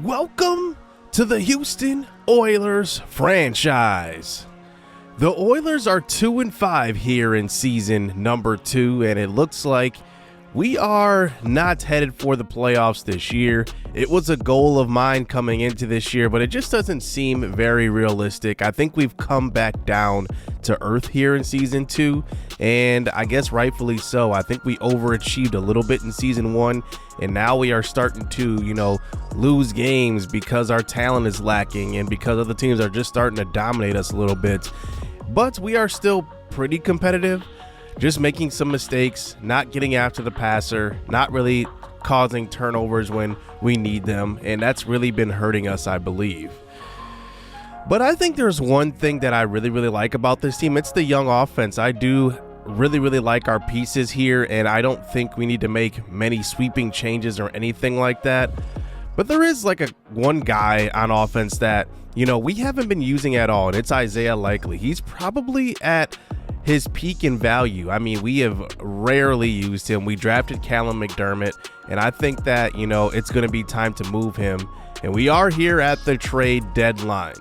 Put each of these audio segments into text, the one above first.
Welcome to the Houston Oilers franchise. The Oilers are 2-5 here in season number 2, and it looks like we are not headed for the playoffs this year. It was a goal of mine coming into this year, but it just doesn't seem very realistic. I think we've come back down to earth here in season 2, and I guess rightfully so. I think we overachieved a little bit in season 1, and now we are starting to, lose games because our talent is lacking and because other teams are just starting to dominate us a little bit. But we are still pretty competitive. Just making some mistakes, not getting after the passer, not really causing turnovers when we need them, and that's really been hurting us, I believe. But I think there's one thing that I really like about this team. It's the young offense. I do really like our pieces here, and I don't think we need to make many sweeping changes or anything like that. But there is like one guy on offense that, we haven't been using at all, and it's Isaiah Likely. He's probably at his peak in value. I mean, we have rarely used him. We drafted Callum McDermott, and I think that, it's going to be time to move him. And we are here at the trade deadline.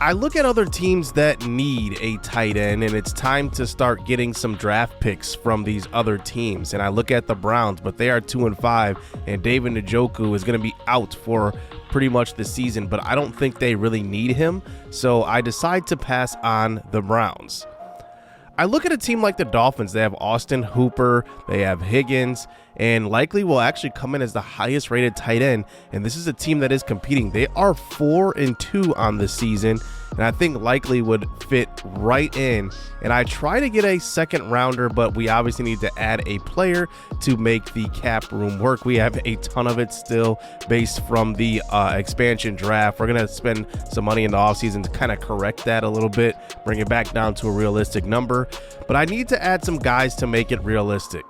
I look at other teams that need a tight end, and it's time to start getting some draft picks from these other teams. And I look at the Browns, but they are 2-5, and David Njoku is going to be out for pretty much the season, but I don't think they really need him. So I decide to pass on the Browns. I look at a team like the Dolphins. They have Austin Hooper, they have Higgins, and Likely will actually come in as the highest rated tight end. And this is a team that is competing. They are 4-2 on the season, and I think Likely would fit right in. And I try to get a second rounder, but we obviously need to add a player to make the cap room work. We have a ton of it still based from the expansion draft. We're going to spend some money in the offseason to kind of correct that a little bit, bring it back down to a realistic number. But I need to add some guys to make it realistic.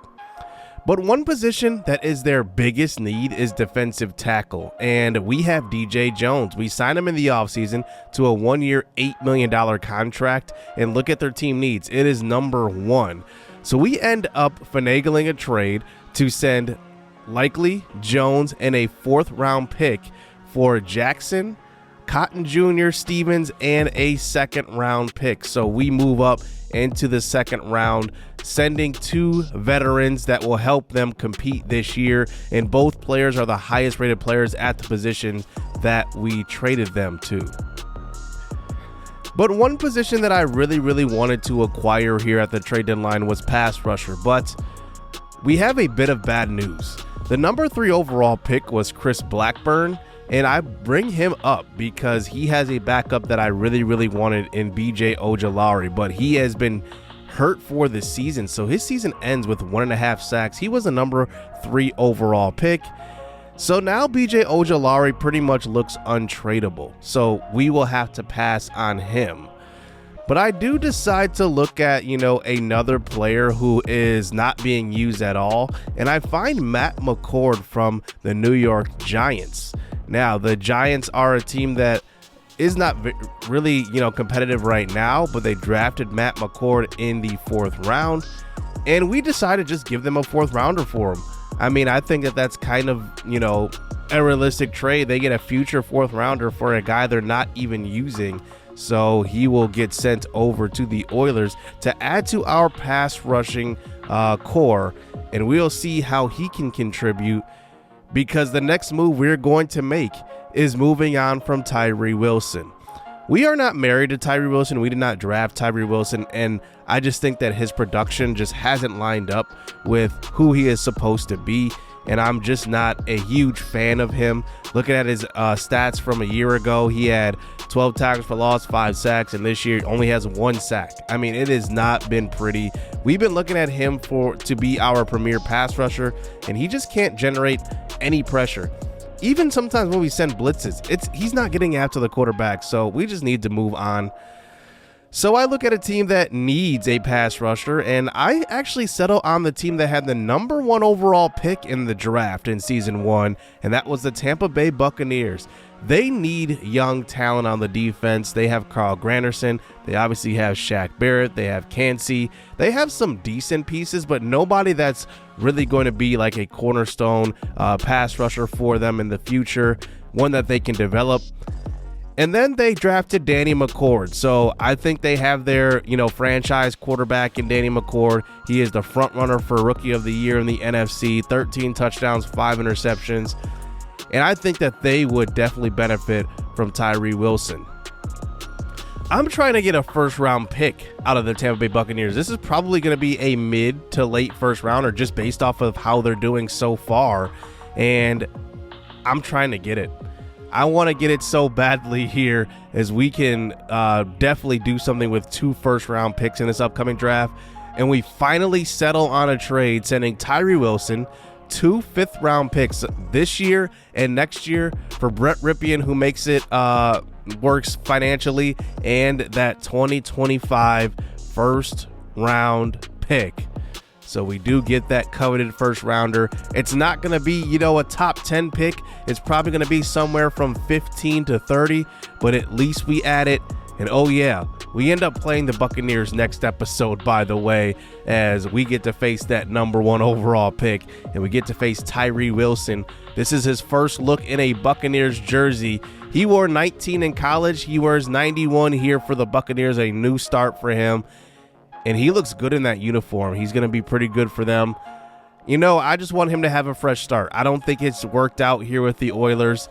But one position that is their biggest need is defensive tackle, and we have DJ Jones. We signed him in the offseason to a 1-year, $8 million contract, and look at their team needs. It is number 1. So we end up finagling a trade to send Likely, Jones, and a 4th-round pick for Jackson, Cotton Jr., Stevens, and a 2nd-round pick. So we move up into the 2nd round, sending 2 veterans that will help them compete this year, and both players are the highest rated players at the position that we traded them to. But one position that I really wanted to acquire here at the trade deadline was pass rusher, but we have a bit of bad news. The number 3 overall pick was Chris Blackburn, and I bring him up because he has a backup that I really wanted in BJ Ojulari, but he has been hurt for the season, so his season ends with 1.5 sacks. He was a number 3 overall pick, so now BJ Ojulari pretty much looks untradeable, so we will have to pass on him. But I do decide to look at, another player who is not being used at all, and I find Matt McCord from the New York Giants. Now, the Giants are a team that is not really, competitive right now, but they drafted Matt McCord in the 4th round, and we decided to just give them a 4th rounder for him. I mean, I think that that's kind of, a realistic trade. They get a future 4th rounder for a guy they're not even using, so he will get sent over to the Oilers to add to our pass rushing core, and we'll see how he can contribute, because the next move we're going to make is moving on from Tyree Wilson. We are not married to Tyree Wilson. We did not draft Tyree Wilson, and I just think that his production just hasn't lined up with who he is supposed to be, and I'm just not a huge fan of him. Looking at his stats from a year ago, he had 12 tackles for loss, 5 sacks, and this year only has 1 sack. I mean, it has not been pretty. We've been looking at him to be our premier pass rusher, and he just can't generate any pressure. Even sometimes when we send blitzes, he's not getting after the quarterback, so we just need to move on. So I look at a team that needs a pass rusher, and I actually settle on the team that had the number 1 overall pick in the draft in season 1, and that was the Tampa Bay Buccaneers. They need young talent on the defense. They have Carl Granderson. They obviously have Shaq Barrett. They have Cansey. They have some decent pieces, but nobody that's really going to be like a cornerstone pass rusher for them in the future, one that they can develop. And then they drafted Danny McCord. So I think they have their, franchise quarterback in Danny McCord. He is the front runner for Rookie of the Year in the NFC, 13 touchdowns, 5 interceptions. And I think that they would definitely benefit from Tyree Wilson. I'm trying to get a first-round pick out of the Tampa Bay Buccaneers. This is probably going to be a mid to late first rounder just based off of how they're doing so far. And I'm trying to get it. I want to get it so badly here, as we can definitely do something with 2 first-round picks in this upcoming draft. And we finally settle on a trade, sending Tyree Wilson 2 fifth-round picks this year and next year for Brett Ripien, who makes it works financially, and that 2025 first-round pick. So we do get that coveted first rounder. It's not going to be, a top 10 pick. It's probably going to be somewhere from 15 to 30, but at least we add it. And oh yeah, we end up playing the Buccaneers next episode, by the way, as we get to face that number 1 overall pick, and we get to face Tyree Wilson. This is his first look in a Buccaneers jersey. He wore 19 in college. He wears 91 here for the Buccaneers, a new start for him. And he looks good in that uniform. He's going to be pretty good for them. I just want him to have a fresh start. I don't think it's worked out here with the Oilers,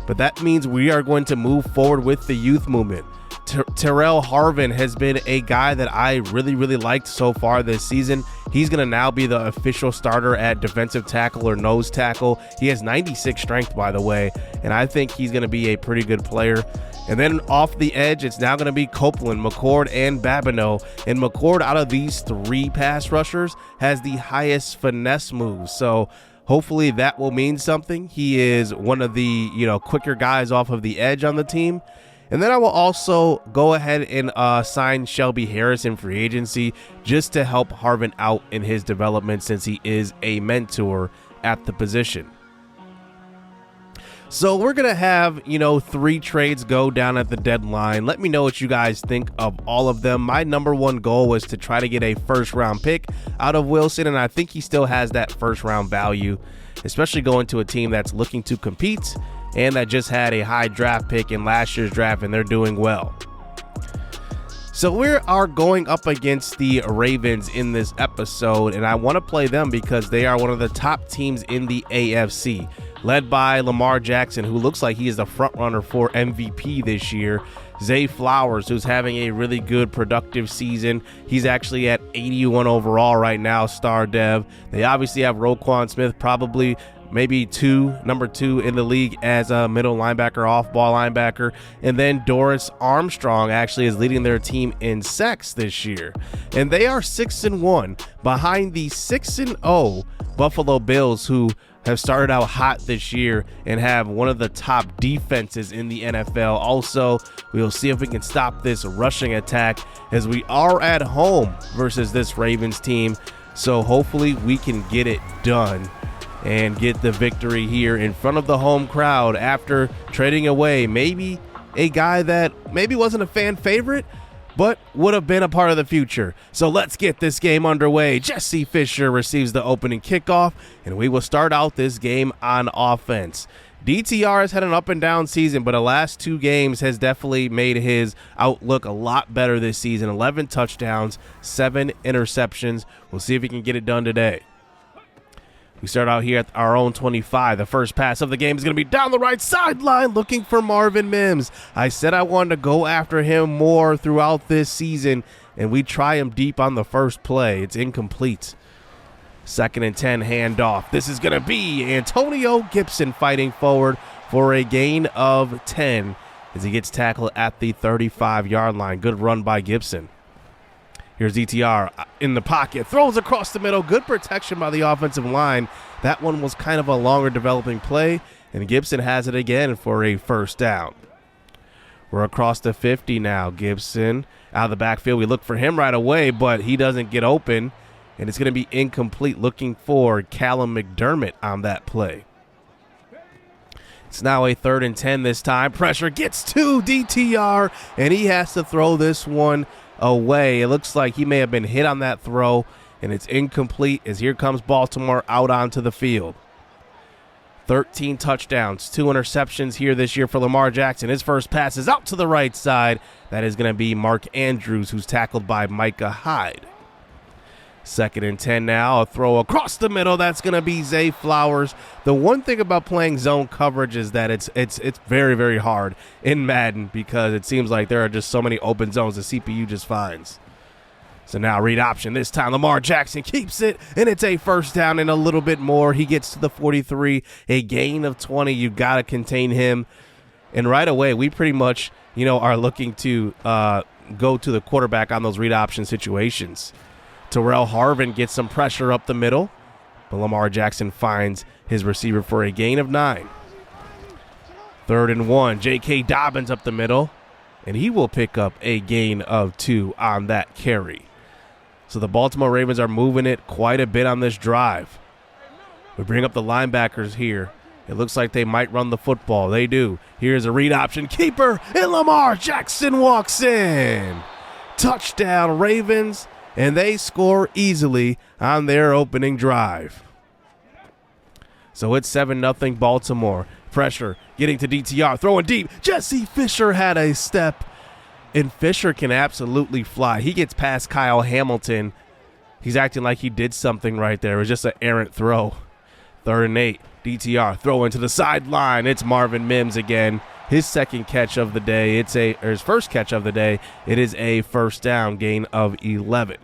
but that means we are going to move forward with the youth movement. Terrell Harvin has been a guy that I really, really liked so far this season. He's going to now be the official starter at defensive tackle or nose tackle. He has 96 strength, by the way, and I think he's going to be a pretty good player. And then off the edge, it's now going to be Copeland, McCord, and Babineau. And McCord, out of these 3 pass rushers, has the highest finesse moves. So hopefully that will mean something. He is one of the, quicker guys off of the edge on the team. And then I will also go ahead and sign Shelby Harris in free agency just to help Harvin out in his development, since he is a mentor at the position. So we're going to have, 3 trades go down at the deadline. Let me know what you guys think of all of them. My number 1 goal was to try to get a first-round pick out of Wilson, and I think he still has that first-round value, especially going to a team that's looking to compete and that just had a high draft pick in last year's draft, and they're doing well. So we are going up against the Ravens in this episode, and I want to play them because they are one of the top teams in the AFC, led by Lamar Jackson, who looks like he is the front runner for MVP this year. Zay Flowers, who's having a really good, productive season. He's actually at 81 overall right now, star dev. They obviously have Roquan Smith, probably maybe number 2 in the league as a middle linebacker, off-ball linebacker. And then Doris Armstrong actually is leading their team in sacks this year. And they are 6-1 behind the 6-0 Buffalo Bills, who have started out hot this year and have one of the top defenses in the NFL. Also, we'll see if we can stop this rushing attack, as we are at home versus this Ravens team. So hopefully we can get it done and get the victory here in front of the home crowd after trading away maybe a guy that maybe wasn't a fan favorite, but would have been a part of the future. So let's get this game underway. Jesse Fisher receives the opening kickoff, and we will start out this game on offense. DTR has had an up and down season, but the last 2 games has definitely made his outlook a lot better this season. 11 touchdowns, 7 interceptions. We'll see if he can get it done today. We start out here at our own 25. The first pass of the game is going to be down the right sideline, looking for Marvin Mims. I said I wanted to go after him more throughout this season, and we try him deep on the first play. It's incomplete. 2nd and 10 handoff. This is going to be Antonio Gibson fighting forward for a gain of 10 as he gets tackled at the 35-yard line. Good run by Gibson. Here's ETR in the pocket, throws across the middle. Good protection by the offensive line. That one was kind of a longer developing play, and Gibson has it again for a first down. We're across the 50 now. Gibson out of the backfield. We look for him right away, but he doesn't get open, and it's going to be incomplete, looking for Callum McDermott on that play. It's now a 3rd and 10 this time. Pressure gets to DTR, and he has to throw this one away. It looks like he may have been hit on that throw, and it's incomplete as here comes Baltimore out onto the field. 13 touchdowns, 2 interceptions here this year for Lamar Jackson. His first pass is out to the right side. That is going to be Mark Andrews, who's tackled by Micah Hyde. 2nd and 10 now, a throw across the middle. That's going to be Zay Flowers. The one thing about playing zone coverage is that it's very, very hard in Madden because it seems like there are just so many open zones the CPU just finds. So now read option. This time Lamar Jackson keeps it, and it's a first down and a little bit more. He gets to the 43, a gain of 20. You've got to contain him. And right away, we pretty much, are looking to go to the quarterback on those read option situations. Terrell Harvin gets some pressure up the middle, but Lamar Jackson finds his receiver for a gain of 9. 3rd and 1, J.K. Dobbins up the middle, and he will pick up a gain of 2 on that carry. So the Baltimore Ravens are moving it quite a bit on this drive. We bring up the linebackers here. It looks like they might run the football. They do. Here's a read option keeper, and Lamar Jackson walks in. Touchdown Ravens, and they score easily on their opening drive. So it's 7-0 Baltimore. Pressure getting to DTR, throwing deep. Jesse Fisher had a step. And Fisher can absolutely fly. He gets past Kyle Hamilton. He's acting like he did something right there. It was just an errant throw. 3rd and 8. DTR throw into the sideline. It's Marvin Mims again. His second catch of the day. His first catch of the day. It is a first down, gain of 11.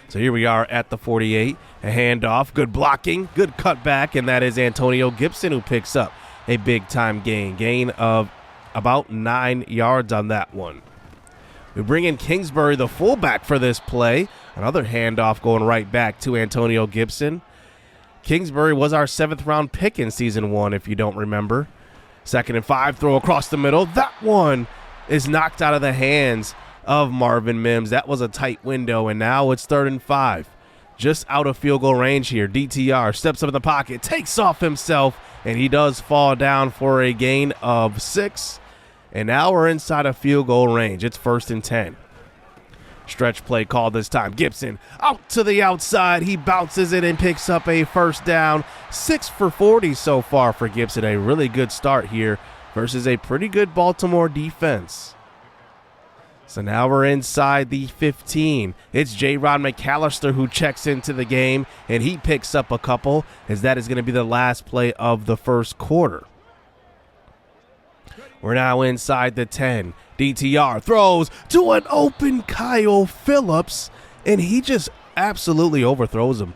So here we are at the 48. A handoff, good blocking, good cutback, and that is Antonio Gibson who picks up a big-time gain of about 9 yards on that one. We bring in Kingsbury, the fullback, for this play. Another handoff going right back to Antonio Gibson. Kingsbury was our 7th-round pick in Season 1, if you don't remember. 2nd and 5, throw across the middle. That one is knocked out of the hands of Marvin Mims. That was a tight window, and now it's 3rd and 5. Just out of field goal range here. DTR steps up in the pocket, takes off himself, and he does fall down for a gain of 6. And now we're inside of field goal range. It's 1st and 10. Stretch play called this time. Gibson out to the outside. He bounces it and picks up a first down. 6 for 40 so far for Gibson. A really good start here versus a pretty good Baltimore defense. So now we're inside the 15. It's J-Rod McAllister who checks into the game, and he picks up a couple, as that is going to be the last play of the first quarter. We're now inside the 10. DTR throws to an open Kyle Phillips, and he just absolutely overthrows him.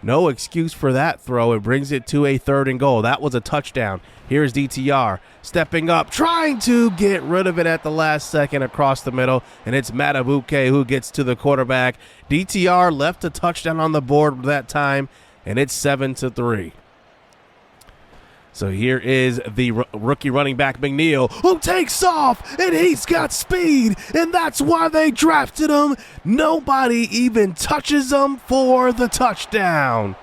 No excuse for that throw. It brings it to a 3rd and goal. That was a touchdown. Here's DTR stepping up, trying to get rid of it at the last second across the middle, and it's Matabuke who gets to the quarterback. DTR left a touchdown on the board that time, and it's 7-3. So here is the rookie running back McNeil, who takes off, and he's got speed, and that's why they drafted him. Nobody even touches him for the touchdown.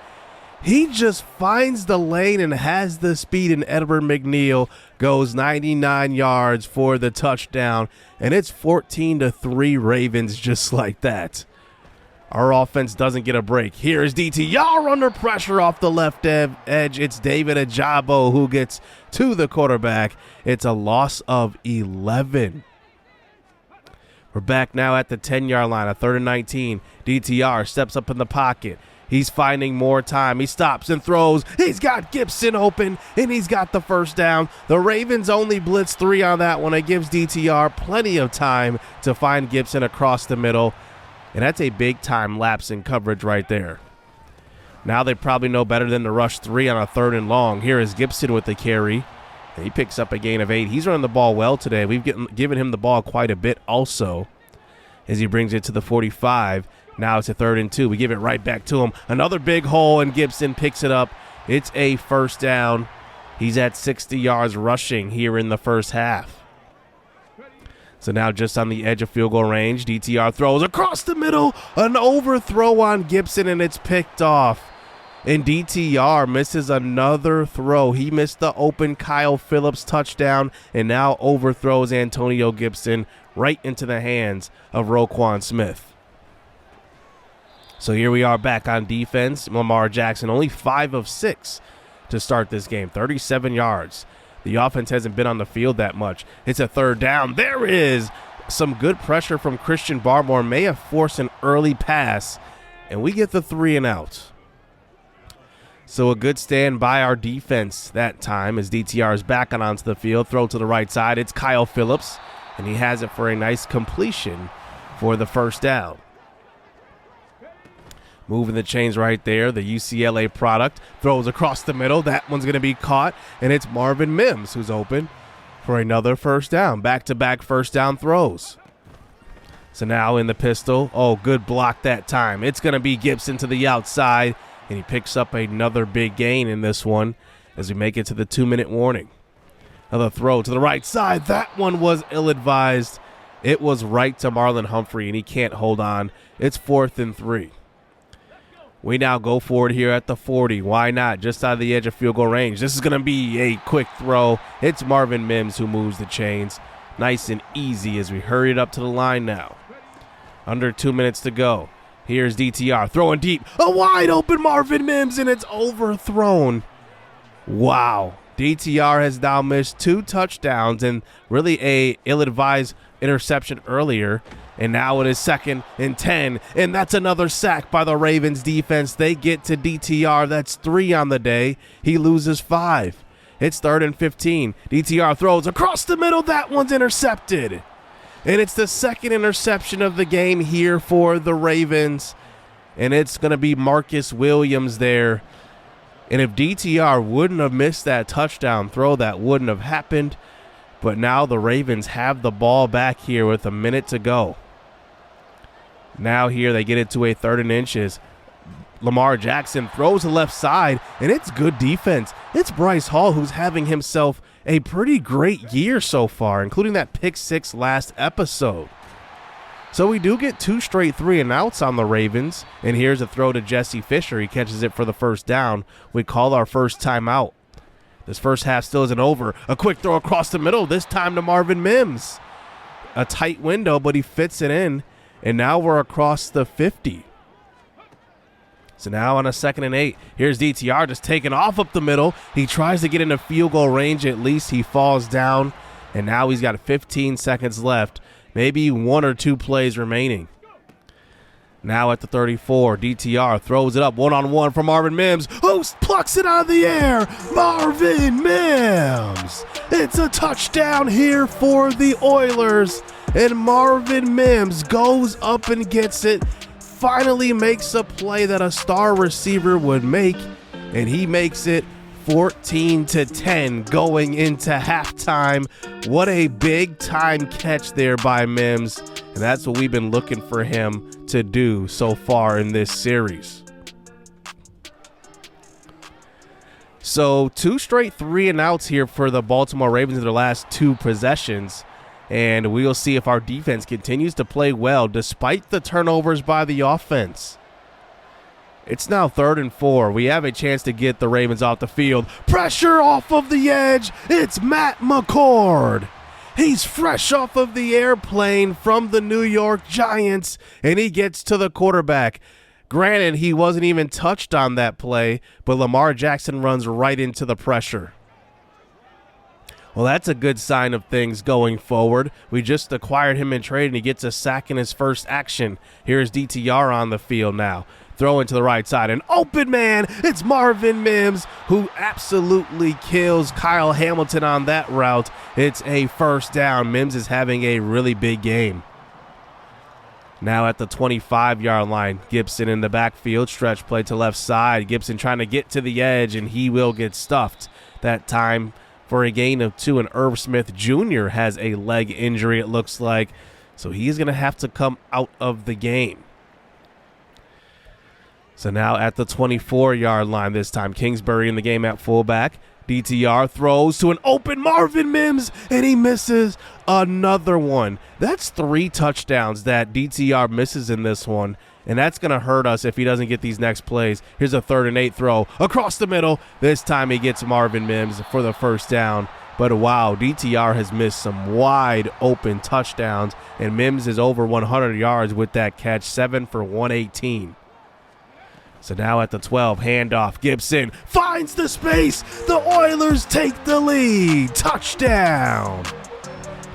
He just finds the lane and has the speed, and Edward McNeil goes 99 yards for the touchdown, and it's 14-3 Ravens just like that. Our offense doesn't get a break. Here is DTR under pressure off the left edge. It's David Ajabo who gets to the quarterback. It's a loss of 11. We're back now at the 10-yard line, a 3rd and 19. DTR steps up in the pocket. He's finding more time. He stops and throws. He's got Gibson open, and he's got the first down. The Ravens only blitz 3 on that one. It gives DTR plenty of time to find Gibson across the middle. And that's a big-time lapse in coverage right there. Now they probably know better than to rush 3 on a 3rd and long. Here is Gibson with the carry, and he picks up a gain of 8. He's running the ball well today. We've given him the ball quite a bit also as he brings it to the 45. Now it's a 3rd and 2. We give it right back to him. Another big hole, and Gibson picks it up. It's a first down. He's at 60 yards rushing here in the first half. So now just on the edge of field goal range, DTR throws across the middle, an overthrow on Gibson, and it's picked off. And DTR misses another throw. He missed the open Kyle Phillips touchdown and now overthrows Antonio Gibson right into the hands of Roquan Smith. So here we are back on defense. Lamar Jackson only 5 of 6 to start this game, 37 yards. The offense hasn't been on the field that much. It's a third down. There is some good pressure from Christian Barmore. May have forced an early pass, and we get the 3 and out. So a good stand by our defense that time as DTR is back onto the field. Throw to the right side. It's Kyle Phillips, and he has it for a nice completion for the first down. Moving the chains right there. The UCLA product throws across the middle. That one's going to be caught, and it's Marvin Mims who's open for another first down. Back-to-back first down throws. So now in the pistol. Oh, good block that time. It's going to be Gibson to the outside, and he picks up another big gain in this one as we make it to the 2-minute warning. Another throw to the right side. That one was ill-advised. It was right to Marlon Humphrey, and he can't hold on. It's 4th and 3. We now go forward here at the 40. Why not? Just out of the edge of field goal range. This is going to be a quick throw. It's Marvin Mims who moves the chains. Nice and easy as we hurry it up to the line now. Under 2 minutes to go. Here's DTR throwing deep. A wide open Marvin Mims, and it's overthrown. Wow. DTR has now missed 2 touchdowns and really a ill-advised interception earlier. And now it is 2nd and 10, and that's another sack by the Ravens defense. They get to DTR. That's 3 on the day. He loses 5. It's 3rd and 15. DTR throws across the middle. That one's intercepted. And it's the 2nd interception of the game here for the Ravens. And it's going to be Marcus Williams there. And if DTR wouldn't have missed that touchdown throw, that wouldn't have happened. But now the Ravens have the ball back here with a minute to go. Now here they get it to a 3rd and inches. Lamar Jackson throws the left side, and it's good defense. It's Bryce Hall who's having himself a pretty great year so far, including that pick 6 last episode. So we do get 2 straight 3 and outs on the Ravens, and here's a throw to Jesse Fisher. He catches it for the first down. We call our first timeout. This first half still isn't over. A quick throw across the middle, this time to Marvin Mims. A tight window, but he fits it in. And now we're across the 50. So now on a 2nd and 8. Here's DTR just taking off up the middle. He tries to get into field goal range at least. He falls down. And now he's got 15 seconds left. Maybe 1 or 2 plays remaining. Now at the 34, DTR throws it up one-on-one for Marvin Mims. Who plucks it out of the air? Marvin Mims. It's a touchdown here for the Oilers. And Marvin Mims goes up and gets it. Finally makes a play that a star receiver would make. And he makes it 14-10 going into halftime. What a big time catch there by Mims. And that's what we've been looking for him to do so far in this series. So 2 straight 3 and outs here for the Baltimore Ravens in their last 2 possessions. And we'll see if our defense continues to play well despite the turnovers by the offense. It's now 3rd and 4. We have a chance to get the Ravens off the field. Pressure off of the edge. It's Matt McCord. He's fresh off of the airplane from the New York Giants, and he gets to the quarterback. Granted, he wasn't even touched on that play, but Lamar Jackson runs right into the pressure. Well, that's a good sign of things going forward. We just acquired him in trade, and he gets a sack in his first action. Here's DTR on the field now. Throw into the right side. An open man. It's Marvin Mims who absolutely kills Kyle Hamilton on that route. It's a first down. Mims is having a really big game. Now at the 25-yard line, Gibson in the backfield. Stretch play to left side. Gibson trying to get to the edge, and he will get stuffed that time for a gain of 2. And Irv Smith Jr. has a leg injury, it looks like. So he's going to have to come out of the game. So now at the 24-yard line this time, Kingsbury in the game at fullback. DTR throws to an open Marvin Mims, and he misses another one. That's 3 touchdowns that DTR misses in this one, and that's going to hurt us if he doesn't get these next plays. Here's a 3rd and 8 throw across the middle. This time he gets Marvin Mims for the first down. But wow, DTR has missed some wide open touchdowns, and Mims is over 100 yards with that catch, 7 for 118. So now at the 12, handoff, Gibson finds the space. The Oilers take the lead. Touchdown.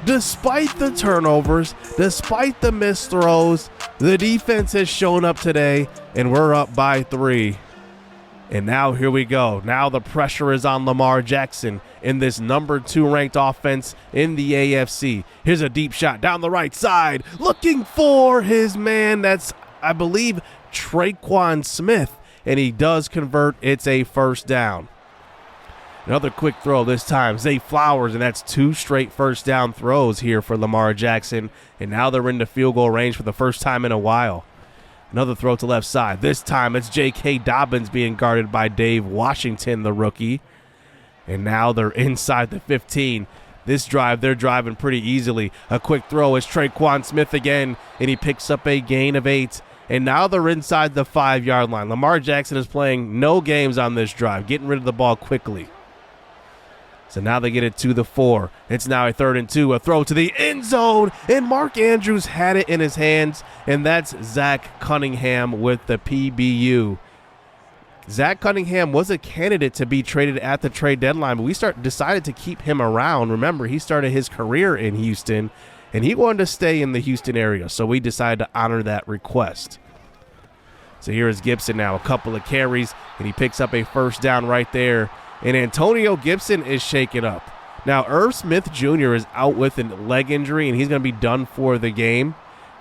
Despite the turnovers, despite the missed throws, the defense has shown up today, and we're up by 3. And now here we go. Now the pressure is on Lamar Jackson in this number 2 ranked offense in the AFC. Here's a deep shot down the right side, looking for his man. That's, I believe, Traquan Smith, and he does convert. It's a first down. Another quick throw this time, Zay Flowers, and that's 2 straight first down throws here for Lamar Jackson, and now they're in the field goal range for the first time in a while. Another throw to left side. This time it's J.K. Dobbins being guarded by Dave Washington, the rookie, and now they're inside the 15. This drive, they're driving pretty easily. A quick throw is Traquan Smith again, and he picks up a gain of 8. And now they're inside the 5-yard line. Lamar Jackson is playing no games on this drive, getting rid of the ball quickly. So now they get it to the 4. It's now a 3rd and 2, a throw to the end zone, and Mark Andrews had it in his hands, and that's Zach Cunningham with the PBU. Zach Cunningham was a candidate to be traded at the trade deadline, but we decided to keep him around. Remember, he started his career in Houston, and he wanted to stay in the Houston area, so we decided to honor that request. So here is Gibson now, a couple of carries, and he picks up a first down right there. And Antonio Gibson is shaken up. Now, Irv Smith Jr. is out with a leg injury, and he's going to be done for the game.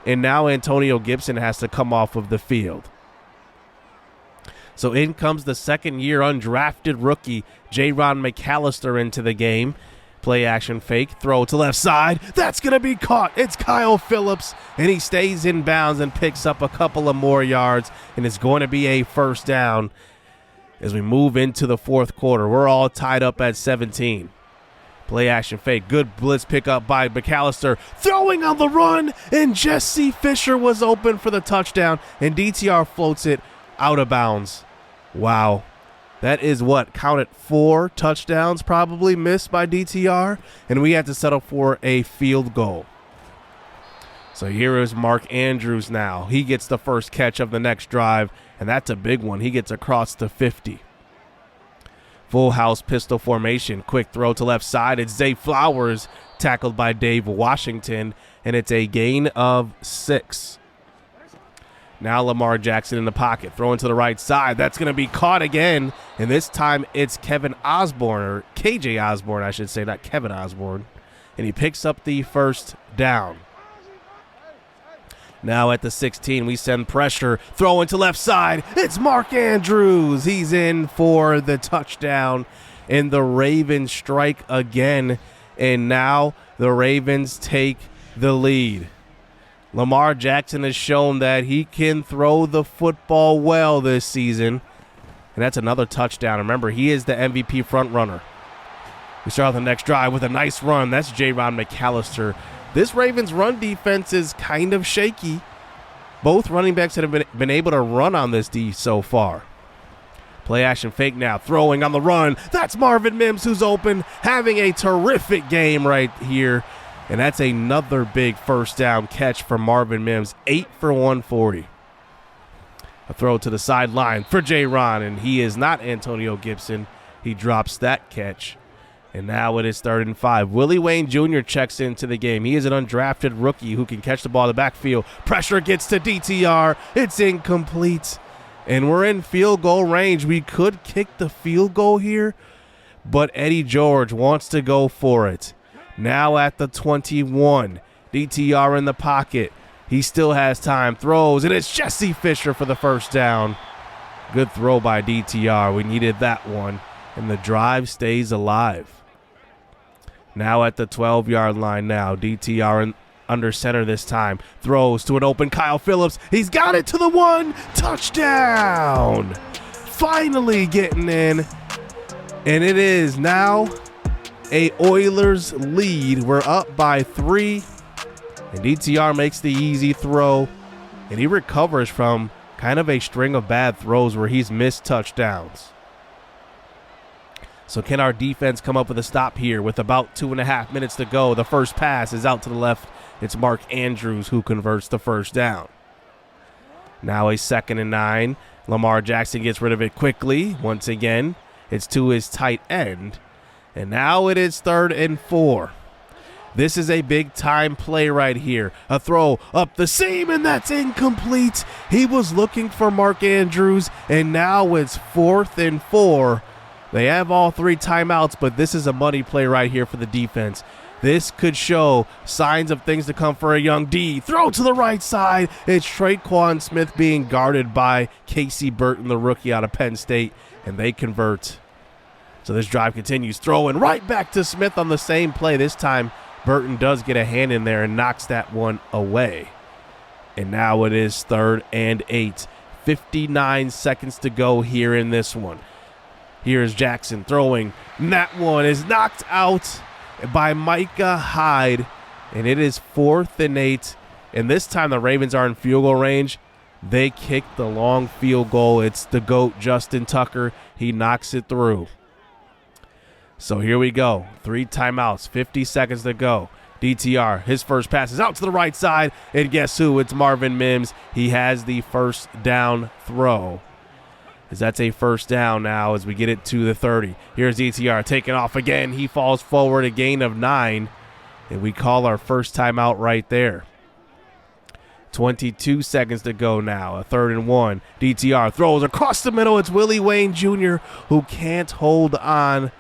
And now Antonio Gibson has to come off of the field. So in comes the second-year undrafted rookie, J-Ron McAllister, into the game. Play action fake, throw to left side. That's going to be caught. It's Kyle Phillips, and he stays in bounds and picks up a couple of more yards, and it's going to be a first down. As we move into the fourth quarter, we're all tied up at 17. Play action fake. Good blitz pickup by McAllister. Throwing on the run, and Jesse Fisher was open for the touchdown, and DTR floats it out of bounds. Wow. That is what? Count it, 4 touchdowns probably missed by DTR, and we had to settle for a field goal. So here is Mark Andrews now. He gets the first catch of the next drive, and that's a big one. He gets across the 50. Full house pistol formation. Quick throw to left side. It's Zay Flowers tackled by Dave Washington, and it's a gain of 6. Now Lamar Jackson in the pocket. Throwing to the right side. That's going to be caught again, and this time it's Kevin Osborne, or KJ Osborne, I should say, not Kevin Osborne, and he picks up the first down. Now at the 16, we send pressure. Throwing to left side. It's Mark Andrews. He's in for the touchdown. And the Ravens strike again. And now the Ravens take the lead. Lamar Jackson has shown that he can throw the football well this season. And that's another touchdown. Remember, he is the MVP frontrunner. We start the next drive with a nice run. That's J-Ron McAllister. This Ravens run defense is kind of shaky. Both running backs that have been able to run on this D so far. Play action fake now. Throwing on the run. That's Marvin Mims who's open. Having a terrific game right here. And that's another big first down catch for Marvin Mims. 8 for 140. A throw to the sideline for J-Ron. And he is not Antonio Gibson. He drops that catch. And now it is 3rd and 5. Willie Wayne Jr. checks into the game. He is an undrafted rookie who can catch the ball in the backfield. Pressure gets to DTR. It's incomplete. And we're in field goal range. We could kick the field goal here, but Eddie George wants to go for it. Now at the 21. DTR in the pocket. He still has time. Throws, and it's Jesse Fisher for the first down. Good throw by DTR. We needed that one. And the drive stays alive. Now at the 12-yard line now. DTR under center this time. Throws to an open Kyle Phillips. He's got it to the 1. Touchdown. Finally getting in. And it is now a Oilers lead. We're up by 3. And DTR makes the easy throw. And he recovers from kind of a string of bad throws where he's missed touchdowns. So can our defense come up with a stop here with about 2.5 minutes to go? The first pass is out to the left. It's Mark Andrews who converts the first down. Now a 2nd and 9. Lamar Jackson gets rid of it quickly. Once again, it's to his tight end. And now it is 3rd and 4. This is a big time play right here. A throw up the seam, and that's incomplete. He was looking for Mark Andrews, and now it's 4th and 4. They have all 3 timeouts, but this is a money play right here for the defense. This could show signs of things to come for a young D. Throw to the right side. It's Traquan Smith being guarded by Casey Burton, the rookie out of Penn State, and they convert. So this drive continues. Throwing right back to Smith on the same play. This time, Burton does get a hand in there and knocks that one away. And now it is 3rd and 8. 59 seconds to go here in this one. Here's Jackson throwing. And that one is knocked out by Micah Hyde. And it is 4th and 8. And this time the Ravens are in field goal range. They kick the long field goal. It's the GOAT, Justin Tucker. He knocks it through. So here we go. 3 timeouts, 50 seconds to go. DTR, his first pass is out to the right side. And guess who? It's Marvin Mims. He has the first down throw. As that's a first down now as we get it to the 30. Here's DTR taking off again. He falls forward, a gain of 9. And we call our first timeout right there. 22 seconds to go now. A 3rd and 1. DTR throws across the middle. It's Willie Wayne Jr. who can't hold on.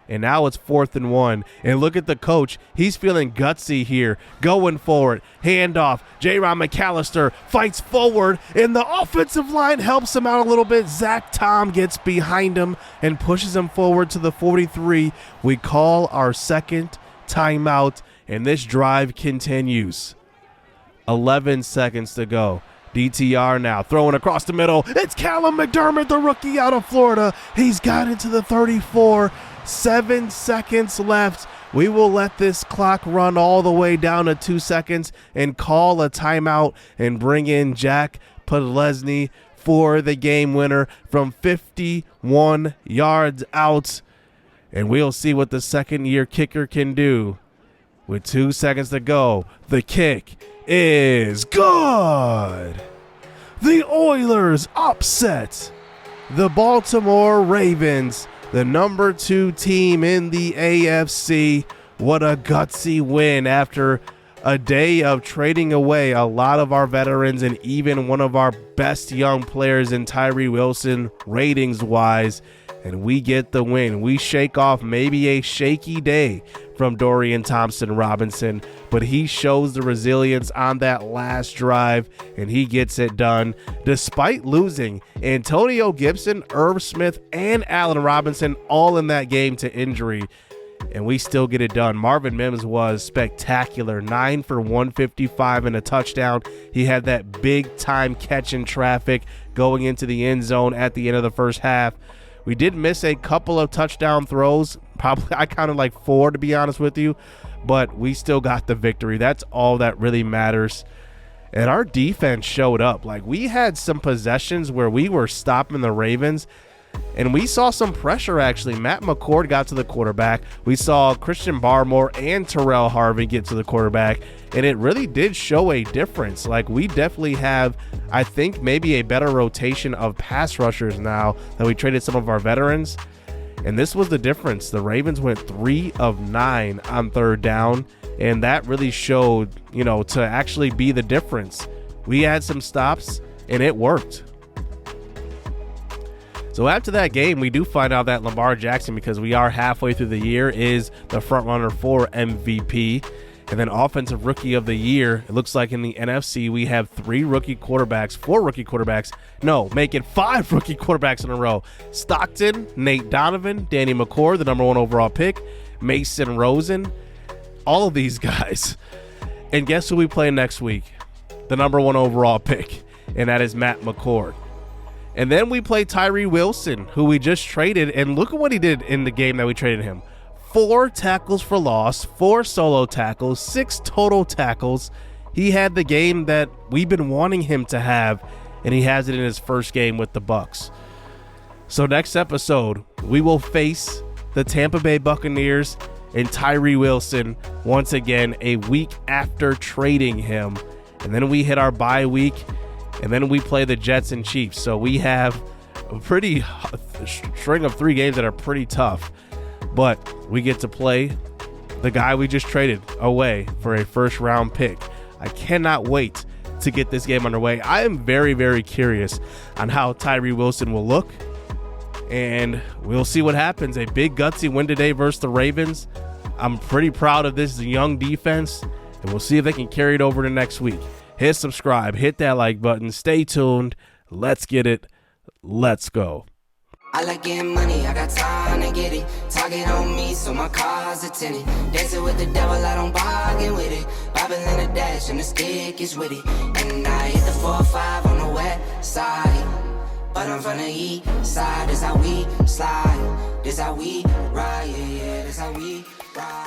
And now it's 4th and 1. And look at the coach. He's feeling gutsy here. Going forward. Handoff. J-Ron McAllister fights forward. And the offensive line helps him out a little bit. Zach Tom gets behind him and pushes him forward to the 43. We call our second timeout. And this drive continues. 11 seconds to go. DTR now throwing across the middle. It's Callum McDermott, the rookie out of Florida. He's got into the 34. 7 seconds left. We will let this clock run all the way down to 2 seconds and call a timeout and bring in Jack Podlesny for the game winner from 51 yards out. And we'll see what the second-year kicker can do. With 2 seconds to go, the kick is good. The Oilers upset the Baltimore Ravens, the number 2 team in the AFC. What a gutsy win after a day of trading away a lot of our veterans and even one of our best young players in Tyree Wilson ratings-wise. And we get the win. We shake off maybe a shaky day from Dorian Thompson-Robinson, but he shows the resilience on that last drive, and he gets it done. Despite losing Antonio Gibson, Irv Smith, and Allen Robinson all in that game to injury, and we still get it done. Marvin Mims was spectacular. 9 for 155 and a touchdown. He had that big-time catch in traffic going into the end zone at the end of the first half. We did miss a couple of touchdown throws. Probably I counted like 4, to be honest with you, but we still got the victory. That's all that really matters. And our defense showed up. Like, we had some possessions where we were stopping the Ravens, and we saw some pressure, actually. Matt McCord got to the quarterback. We saw Christian Barmore and Terrell Harvey get to the quarterback, and it really did show a difference. Like, we definitely have, I think, maybe a better rotation of pass rushers now that we traded some of our veterans. And this was the difference. The Ravens went 3 of 9 on 3rd down, and that really showed, to actually be the difference. We had some stops, and it worked. So after that game, we do find out that Lamar Jackson, because we are halfway through the year, is the front runner for MVP. And then Offensive Rookie of the Year, it looks like in the NFC, we have 4 rookie quarterbacks. No, make it 5 rookie quarterbacks in a row. Stockton, Nate Donovan, Danny McCord, the number 1 overall pick, Mason Rosen, all of these guys. And guess who we play next week? The number 1 overall pick, and that is Matt McCord. And then we play Tyree Wilson, who we just traded, and look at what he did in the game that we traded him. 4 tackles for loss, 4 solo tackles, 6 total tackles. He had the game that we've been wanting him to have, and he has it in his first game with the Bucs. So next episode, we will face the Tampa Bay Buccaneers and Tyree Wilson once again a week after trading him. And then we hit our bye week, and then we play the Jets and Chiefs. So we have a pretty string of 3 games that are pretty tough, but we get to play the guy we just traded away for a first-round pick. I cannot wait to get this game underway. I am very, very curious on how Tyree Wilson will look, and we'll see what happens. A big gutsy win today versus the Ravens. I'm pretty proud of this young defense, and we'll see if they can carry it over to next week. Hit subscribe, hit that like button, stay tuned. Let's get it. Let's go. I like getting money, I got time to get it. Target on me, so my car's a tenant. Dancing with the devil, I don't bargain with it. Bobbing in the dash, and the stick is with it. And I hit the 4-5 on the west side. But I'm from the east side, this how we slide. This how we ride, yeah, this how we ride.